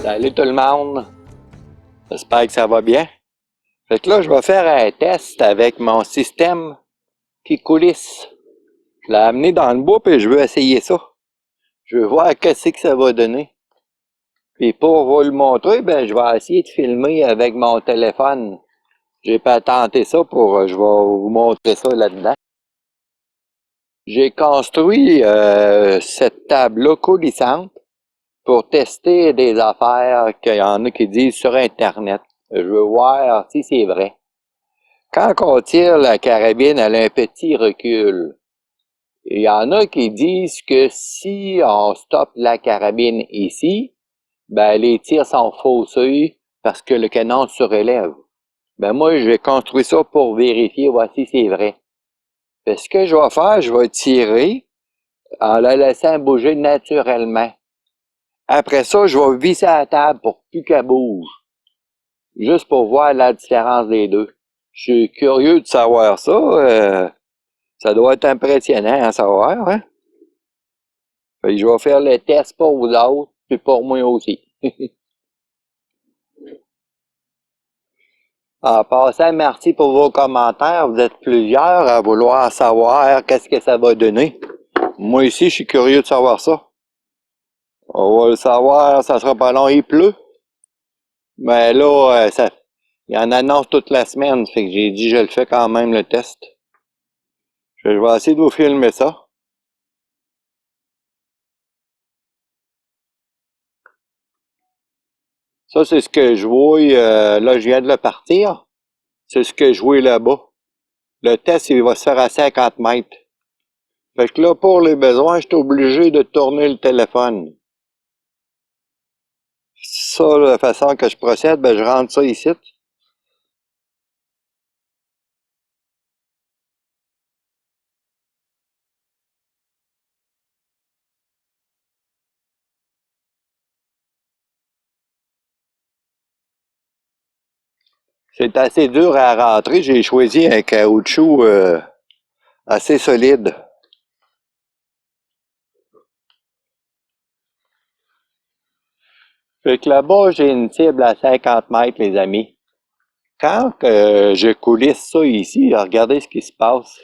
Salut tout le monde, j'espère que ça va bien. Fait que là, je vais faire un test avec mon système qui coulisse. Je l'ai amené dans le bois et je veux essayer ça. Je veux voir qu'est-ce que ça va donner. Puis pour vous le montrer, ben je vais essayer de filmer avec mon téléphone. J'ai patenté ça je vais vous montrer ça là-dedans. J'ai construit cette table-là coulissante pour tester des affaires qu'il y en a qui disent sur Internet. Je veux voir si c'est vrai. Quand on tire la carabine, elle a un petit recul. Il y en a qui disent que si on stoppe la carabine ici, ben les tirs sont faussés parce que le canon surélève. Ben moi, je vais construire ça pour vérifier, voici si c'est vrai. Fait ce que je vais faire, je vais tirer en la laissant bouger naturellement. Après ça, je vais visser la table pour plus qu'elle bouge. Juste pour voir la différence des deux. Je suis curieux de savoir ça. Ça doit être impressionnant à savoir, hein? Fait que je vais faire le test pour vous autres, puis pour moi aussi. En passant, merci pour vos commentaires. Vous êtes plusieurs à vouloir savoir qu'est-ce que ça va donner. Moi ici, je suis curieux de savoir ça. On va le savoir, ça sera pas long, il pleut. Mais là, il en annonce toute la semaine, fait que j'ai dit je le fais quand même le test. Je vais essayer de vous filmer ça. Ça, c'est ce que je vois, là, je viens de le partir. C'est ce que je vois là-bas. Le test, il va se faire à 50 mètres. Fait que là, pour les besoins, je suis obligé de tourner le téléphone. Ça, la façon que je procède, ben, je rentre ça ici. C'est assez dur à rentrer. J'ai choisi un caoutchouc assez solide. Fait que là-bas, j'ai une cible à 50 mètres, les amis. Quand je coulisse ça ici, regardez ce qui se passe.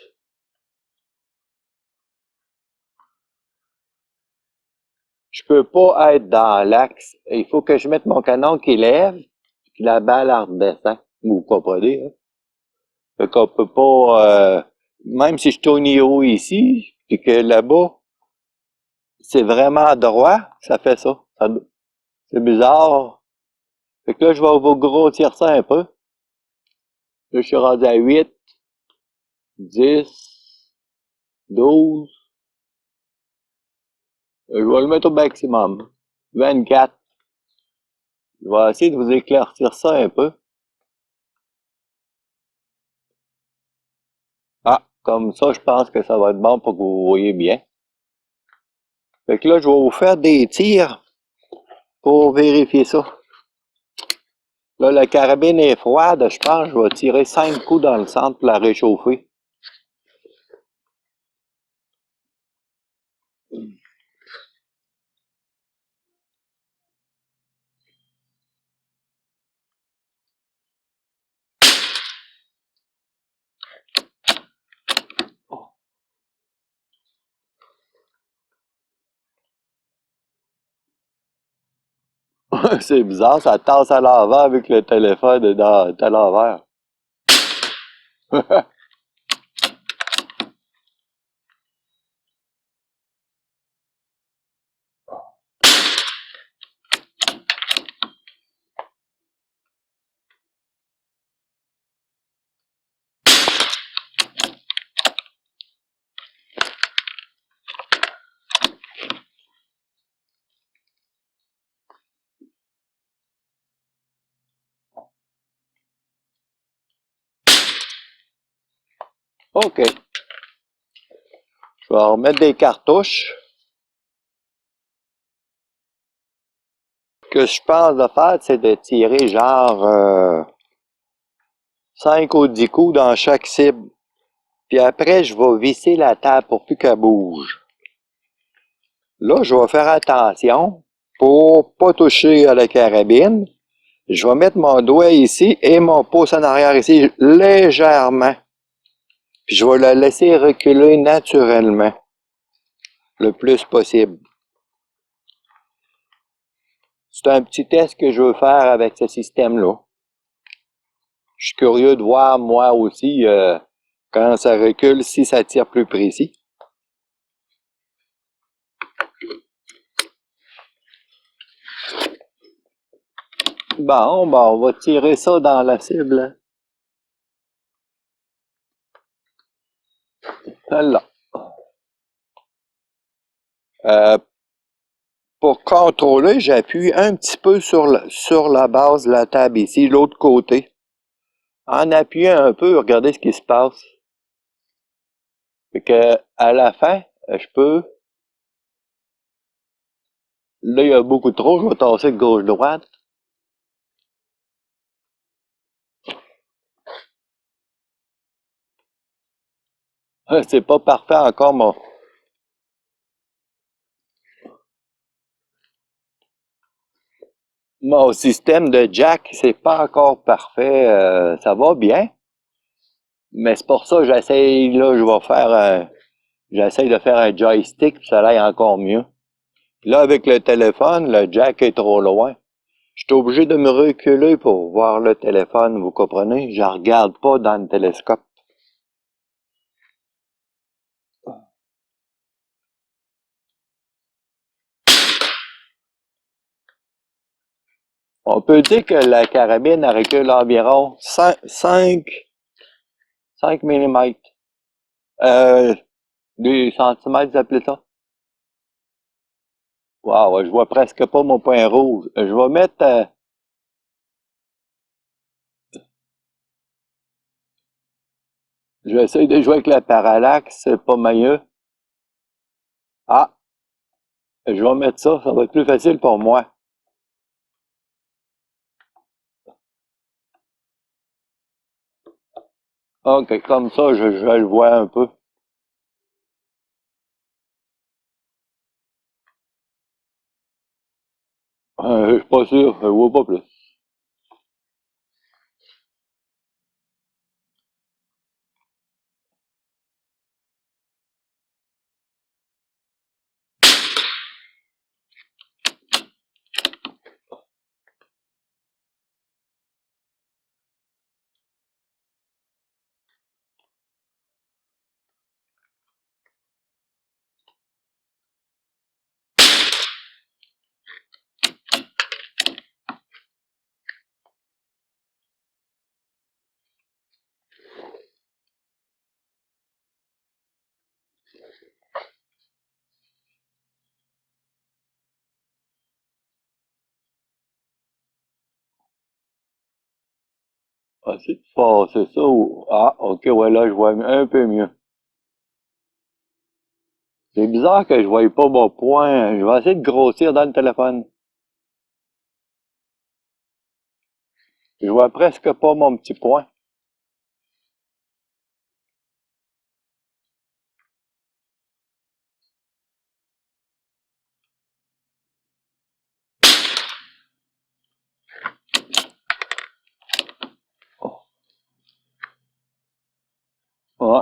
Je peux pas être dans l'axe. Il faut que je mette mon canon qui lève, puis la balle en redescend. Vous comprenez, hein? Fait qu'on peut pas, même si je tourne haut ici, puis que là-bas, c'est vraiment droit, ça fait ça. C'est bizarre. Fait que là, je vais vous grossir ça un peu. Là, je suis rendu à 8, 10, 12. Je vais le mettre au maximum. 24. Je vais essayer de vous éclaircir ça un peu. Ah, comme ça, je pense que ça va être bon pour que vous voyez bien. Fait que là, je vais vous faire des tirs pour vérifier ça. Là, la carabine est froide. Je pense que je vais tirer 5 coups dans le centre pour la réchauffer. C'est bizarre, ça tasse à l'envers avec le téléphone à l'envers. OK. Je vais remettre des cartouches. Ce que je pense de faire, c'est de tirer genre 5 ou 10 coups dans chaque cible. Puis après, je vais visser la table pour plus qu'elle bouge. Là, je vais faire attention pour pas toucher à la carabine, je vais mettre mon doigt ici et mon pouce en arrière ici légèrement. Puis je vais la laisser reculer naturellement le plus possible. C'est un petit test que je veux faire avec ce système-là. Je suis curieux de voir moi aussi quand ça recule, si ça tire plus précis. Bon, on va tirer ça dans la cible. Là. Pour contrôler, j'appuie un petit peu sur la base de la table ici, l'autre côté. En appuyant un peu, regardez ce qui se passe. Fait que à la fin, je peux. Là, il y a beaucoup trop, je vais tasser de gauche-droite. C'est pas parfait encore, mon système de jack, c'est pas encore parfait. Ça va bien. Mais c'est pour ça que j'essaye, là, j'essaye de faire un joystick, puis ça aille encore mieux. Là, avec le téléphone, le jack est trop loin. Je suis obligé de me reculer pour voir le téléphone, vous comprenez? Je regarde pas dans le télescope. On peut dire que la carabine elle recule environ 5 mm. Des centimètres, vous appelez ça? Wow, je vois presque pas mon point rouge. Je vais mettre... je vais essayer de jouer avec la parallaxe, c'est pas mieux. Ah, je vais mettre ça, ça va être plus facile pour moi. Ok, comme ça, je le vois un peu. Je suis pas sûr, je vois pas plus. Ah, c'est fort, c'est ça ou... Ah, ok, ouais, là, je vois un peu mieux. C'est bizarre que je voie pas mon point. Je vais essayer de grossir dans le téléphone. Je vois presque pas mon petit point. Oh.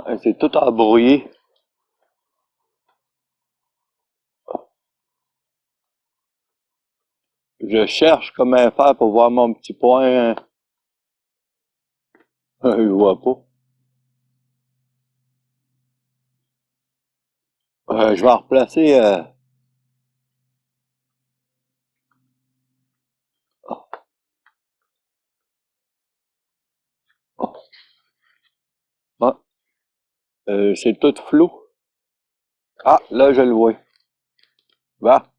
Ah, c'est tout embrouillé. Je cherche comment faire pour voir mon petit point. Je vois pas. Je vais replacer. Oh, oh, ah, c'est tout flou. Ah, là, je le vois. Bah,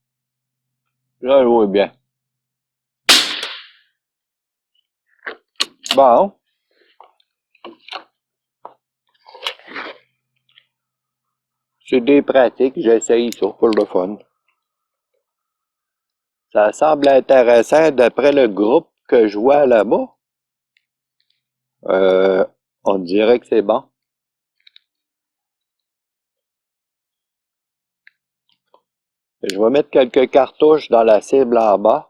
là, je le vois bien. Bon, c'est des pratiques. J'essaye ça pour le fun. Ça semble intéressant d'après le groupe que je vois là-bas. Euh, on dirait que c'est bon. Je vais mettre quelques cartouches dans la cible en bas.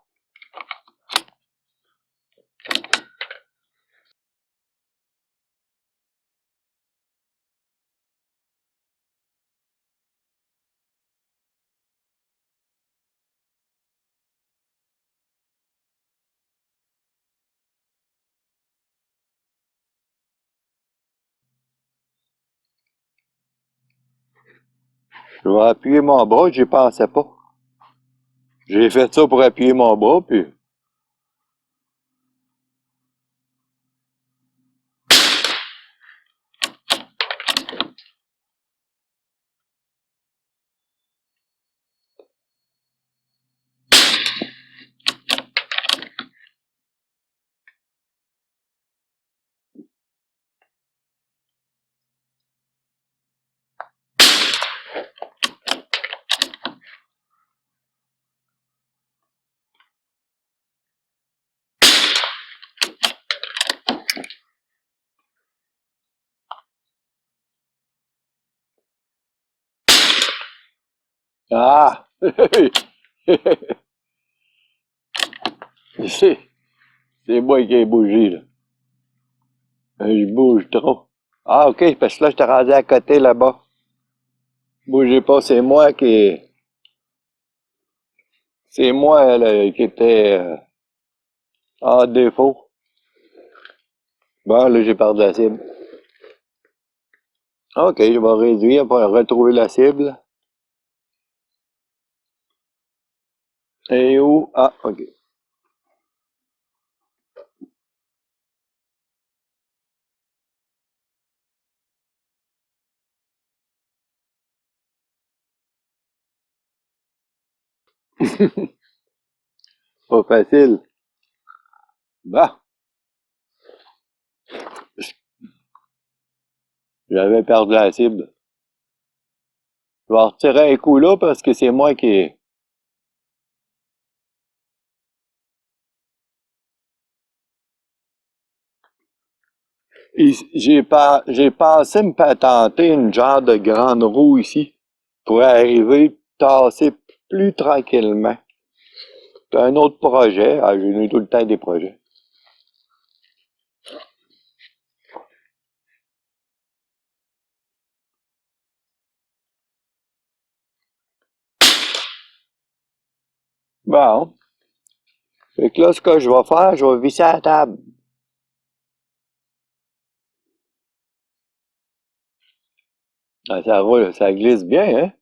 Je vais appuyer mon bras, j'y pensais pas. J'ai fait ça pour appuyer mon bras, puis... Ah! C'est moi qui ai bougé, là. Je bouge trop. Ah, OK, parce que là, je t'ai rendu à côté, là-bas. Bougez pas, c'est moi qui... C'est moi, là, qui était en défaut. Bon, là, j'ai perdu la cible. OK, je vais réduire pour retrouver la cible. Et où? Ah, OK. Pas facile. Bah, j'avais perdu la cible. Je vais retirer un coup là parce que c'est moi qui... J'ai pensé me patenter une genre de grande roue ici pour arriver tasser plus tranquillement. C'est un autre projet. Ah, j'ai eu tout le temps des projets. Bon. Fait que là, ce que je vais faire, je vais visser la table. Ah, ça roule, ça glisse bien, hein?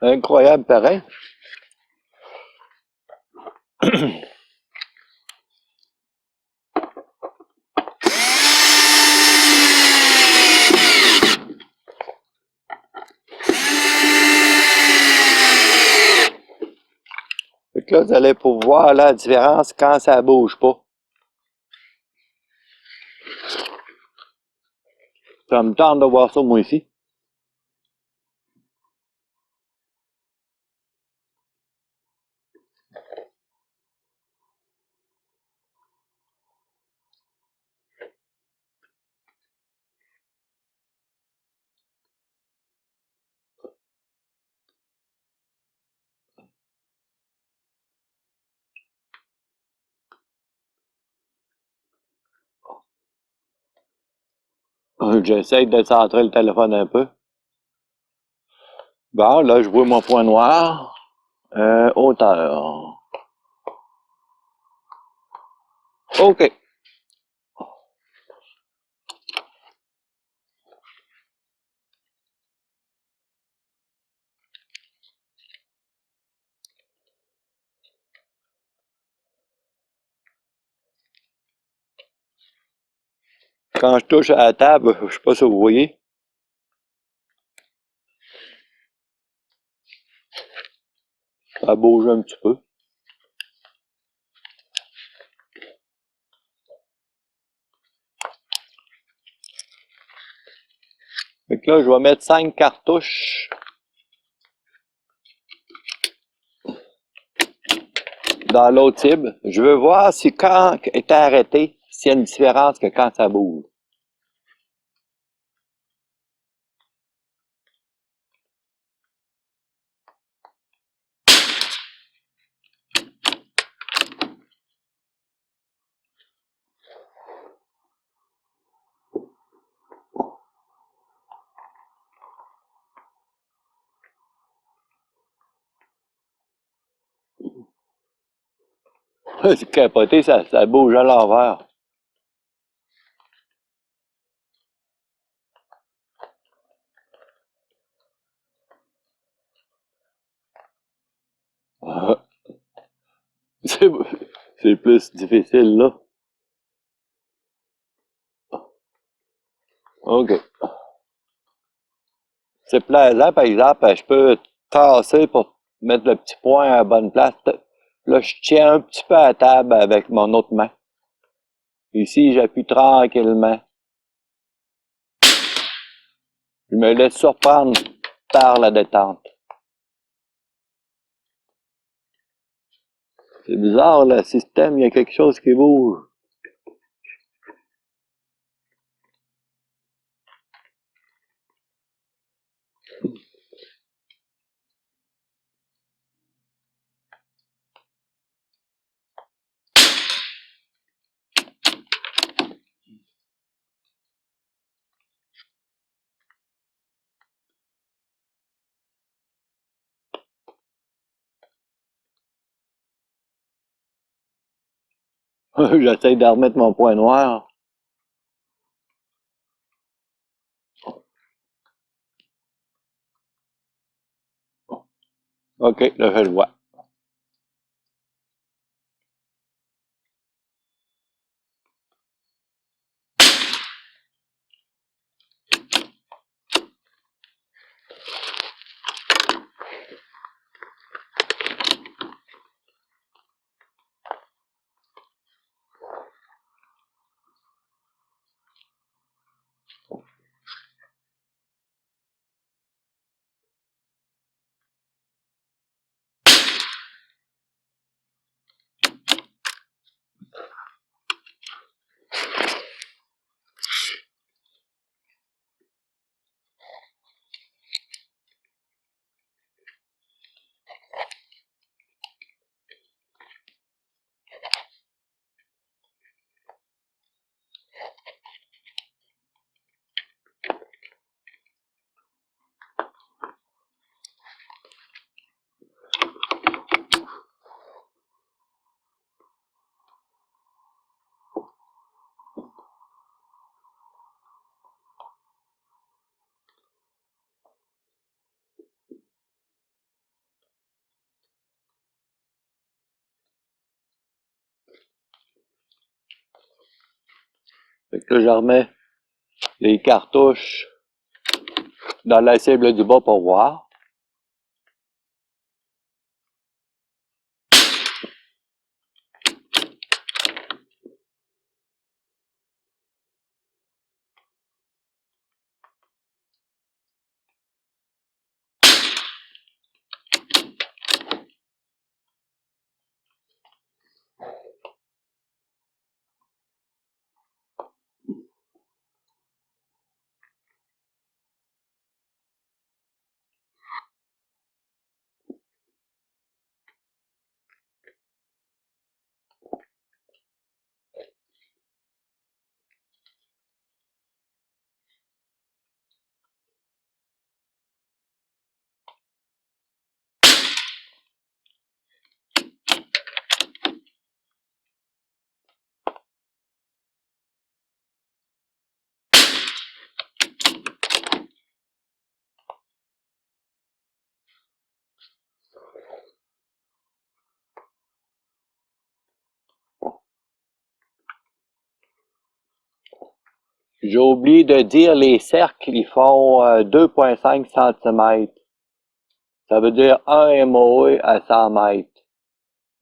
Incroyable pareil. Fait que là, vous allez pouvoir voir la différence quand ça bouge pas. Ça me tente de voir ça, moi, ici. J'essaie de centrer le téléphone un peu. Bon, là, je vois mon point noir. Hauteur. OK. Quand je touche à la table, je sais pas si vous voyez, ça bouge un petit peu. Fait que là, je vais mettre 5 cartouches dans l'autre cible. Je veux voir si quand est arrêté, s'il y a une différence que quand ça bouge. C'est capoté, ça bouge à l'envers. C'est c'est plus difficile là. OK. C'est plaisant, par exemple, je peux tasser pour mettre le petit point à la bonne place. Là, je tiens un petit peu à la table avec mon autre main. Ici, j'appuie tranquillement. Je me laisse surprendre par la détente. C'est bizarre, le système, il y a quelque chose qui bouge. J'essaie de remettre mon point noir. OK, là, je le vois. Fait que là, je remets les cartouches dans la cible du bas pour voir. J'ai oublié de dire, les cercles, ils font 2,5 cm. Ça veut dire 1 MOE à 100 mètres.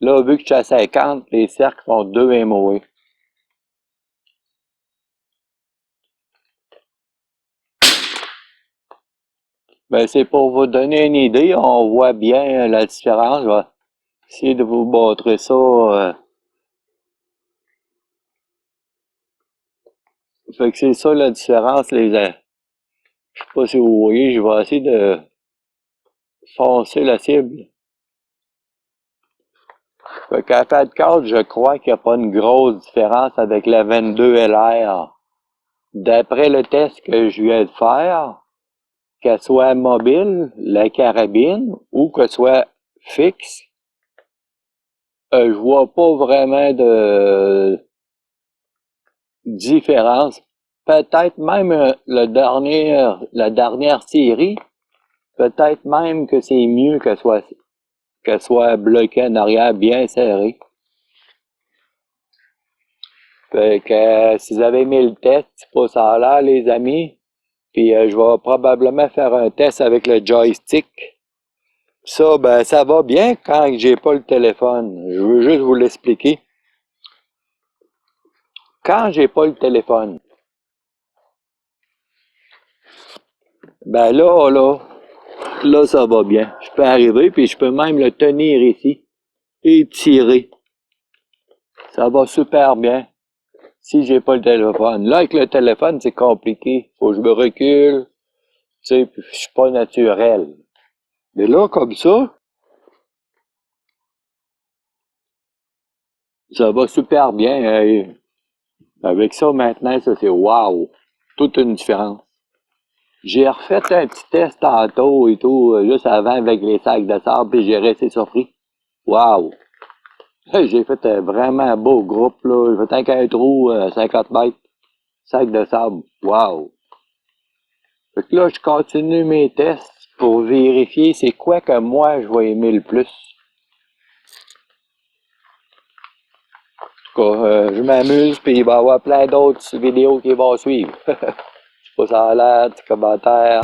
Là, vu que je suis à 50, les cercles font 2 MOE. Ben, c'est pour vous donner une idée, on voit bien la différence. Je vais essayer de vous montrer ça. Fait que c'est ça la différence, je sais pas si vous voyez, je vais essayer de foncer la cible. Fait qu'à Fat 4, je crois qu'il n'y a pas une grosse différence avec la 22 LR. D'après le test que je viens de faire, qu'elle soit mobile, la carabine, ou qu'elle soit fixe, je vois pas vraiment de différence. Peut-être même la dernière série, peut-être même que c'est mieux qu'elle soit bloquée en arrière, bien serrée. Fait que si vous avez aimé le test, c'est pas ça a l'air, les amis. Puis je vais probablement faire un test avec le joystick. Ça, ben, ça va bien quand j'ai pas le téléphone. Je veux juste vous l'expliquer. Quand j'ai pas le téléphone, ben là, ça va bien. Je peux arriver, puis je peux même le tenir ici et tirer. Ça va super bien si j'ai pas le téléphone. Là, avec le téléphone, c'est compliqué. Faut que je me recule. Tu sais, puis je suis pas naturel. Mais là, comme ça va super bien. Avec ça, maintenant, ça, c'est wow. Toute une différence. J'ai refait un petit test tantôt et tout, juste avant avec les sacs de sable, puis j'ai resté surpris. Wow! J'ai fait un vraiment beau groupe, là. J'ai fait un trou, 50 mètres, sac de sable. Wow! Fait que là, je continue mes tests pour vérifier c'est quoi que moi, je vais aimer le plus. En tout cas, je m'amuse, puis il va y avoir plein d'autres vidéos qui vont suivre. Je sais pas, ça a l'air, des commentaires.